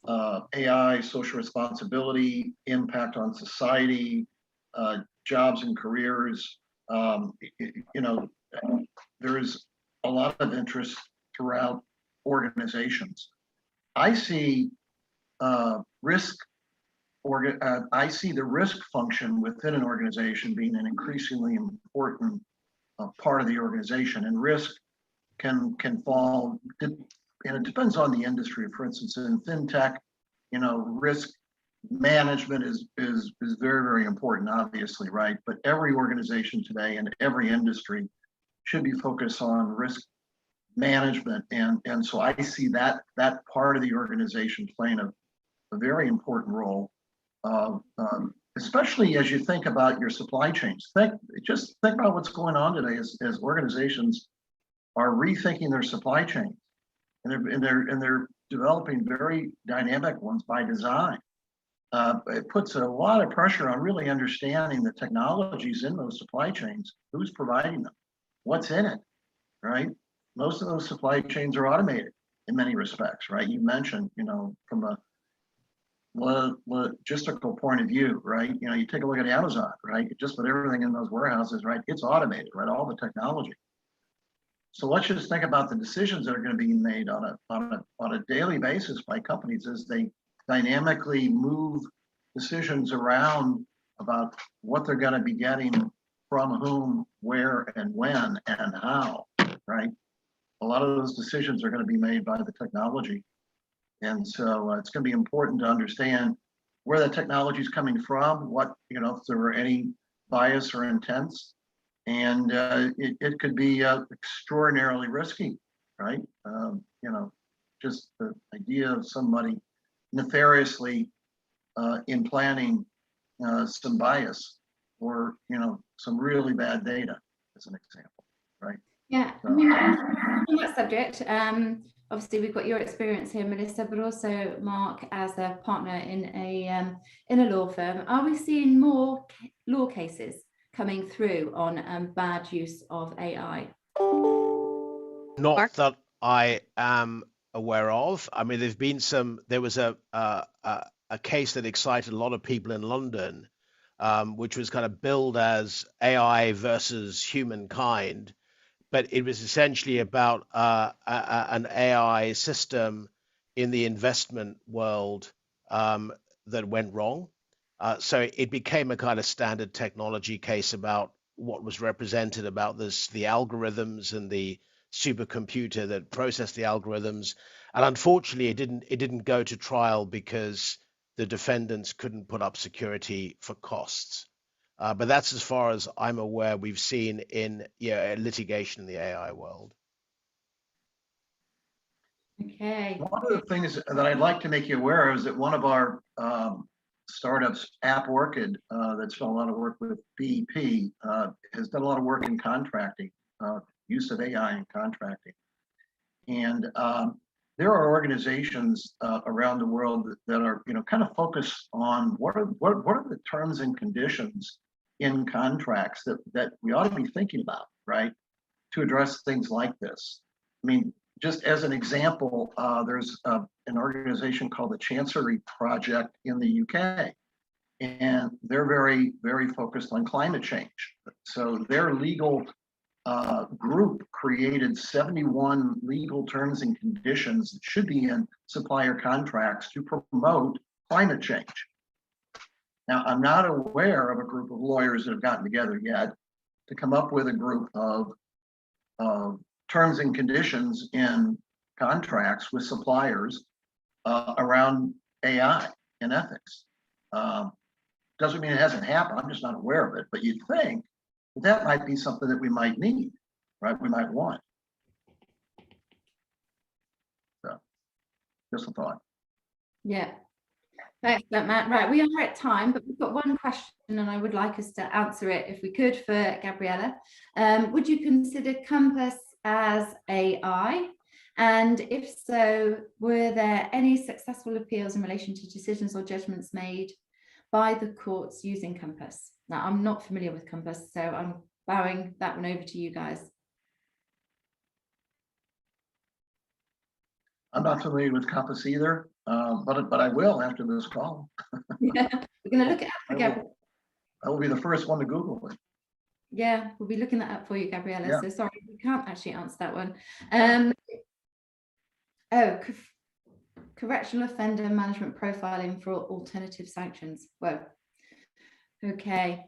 AI, social responsibility, impact on society, jobs and careers, there's a lot of interest throughout organizations. I see I see the risk function within an organization being an increasingly important part of the organization, and risk can fall, and it depends on the industry. For instance, in fintech, risk management is very, very important, obviously, right? But every organization today and every industry should be focused on risk management, and so I see that part of the organization playing a very important role. Especially as you think about your supply chains. Just think about what's going on today as organizations are rethinking their supply chains, and they're developing very dynamic ones by design. It puts a lot of pressure on really understanding the technologies in those supply chains, who's providing them, what's in it, right? Most of those supply chains are automated in many respects, right? You mentioned, from a logistical point of view, right? You take a look at Amazon, right? Just put everything in those warehouses, right? It's automated, right? All the technology. So let's just think about the decisions that are going to be made on a daily basis by companies as they dynamically move decisions around about what they're going to be getting from whom, where, and when, and how, right? A lot of those decisions are going to be made by the technology. And so it's going to be important to understand where the technology is coming from, what, if there were any bias or intents, and it could be extraordinarily risky, right? Just the idea of somebody nefariously implanting some bias or, some really bad data, as an example, right? Yeah, I mean, on that subject, obviously we've got your experience here, Melissa, but also Mark as a partner in a law firm. Are we seeing more law cases coming through on bad use of AI? Not Mark? that I am aware of. I mean, there was a case that excited a lot of people in London, which was kind of billed as AI versus humankind. But it was essentially about an AI system in the investment world that went wrong. So it became a kind of standard technology case about what was represented about the algorithms and the supercomputer that processed the algorithms. And unfortunately, it didn't go to trial because the defendants couldn't put up security for costs. But that's as far as I'm aware we've seen in litigation in the AI world. Okay. One of the things that I'd like to make you aware of is that one of our startups, App Orchid, that's done a lot of work with BEP, has done a lot of work in contracting, use of AI in contracting. And there are organizations around the world that are, kind of focused on what are the terms and conditions in contracts that we ought to be thinking about, right, to address things like this. I mean, just as an example, there's an organization called the Chancery Project in the UK, and they're very, very focused on climate change. So their legal group created 71 legal terms and conditions that should be in supplier contracts to promote climate change. Now, I'm not aware of a group of lawyers that have gotten together yet to come up with a group of terms and conditions in contracts with suppliers around AI and ethics. Doesn't mean it hasn't happened. I'm just not aware of it. But you'd think that might be something that we might need, right? We might want. So, just a thought. Yeah. Thanks, Matt. Right, we are at time, but we've got one question and I would like us to answer it if we could for Gabriella. Would you consider Compass as AI? And if so, were there any successful appeals in relation to decisions or judgments made by the courts using Compass? Now, I'm not familiar with Compass, so I'm bowing that one over to you guys. I'm not familiar with Compass either, but I will after this call. Yeah, we're going to look it up for Gabriella. I will be the first one to Google it. Yeah, we'll be looking that up for you, Gabriella. Yeah. So sorry, we can't actually answer that one. Correctional offender management profiling for alternative sanctions. Whoa. Okay.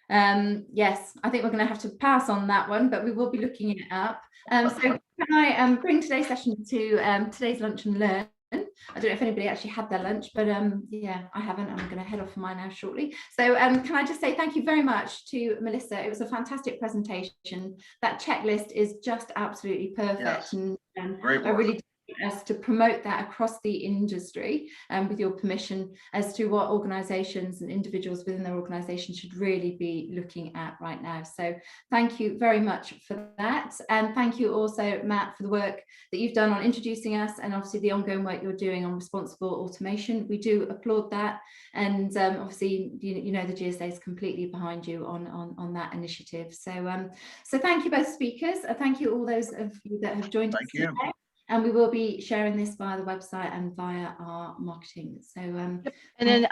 Yes, I think we're going to have to pass on that one, but we will be looking it up. So can I bring today's session to today's lunch and learn? I don't know if anybody actually had their lunch, but yeah, I haven't. I'm going to head off for mine now shortly. So can I just say thank you very much to Melissa. It was a fantastic presentation. That checklist is just absolutely perfect. Yes. And great work. I really us to promote that across the industry, with your permission, as to what organisations and individuals within their organisation should really be looking at right now. So thank you very much for that, and thank you also, Matt, for the work that you've done on introducing us, and obviously the ongoing work you're doing on responsible automation. We do applaud that, and obviously you know the GSA is completely behind you on that initiative. So so thank you both speakers. Thank you all those of you that have joined us today. And we will be sharing this via the website and via our marketing. So and then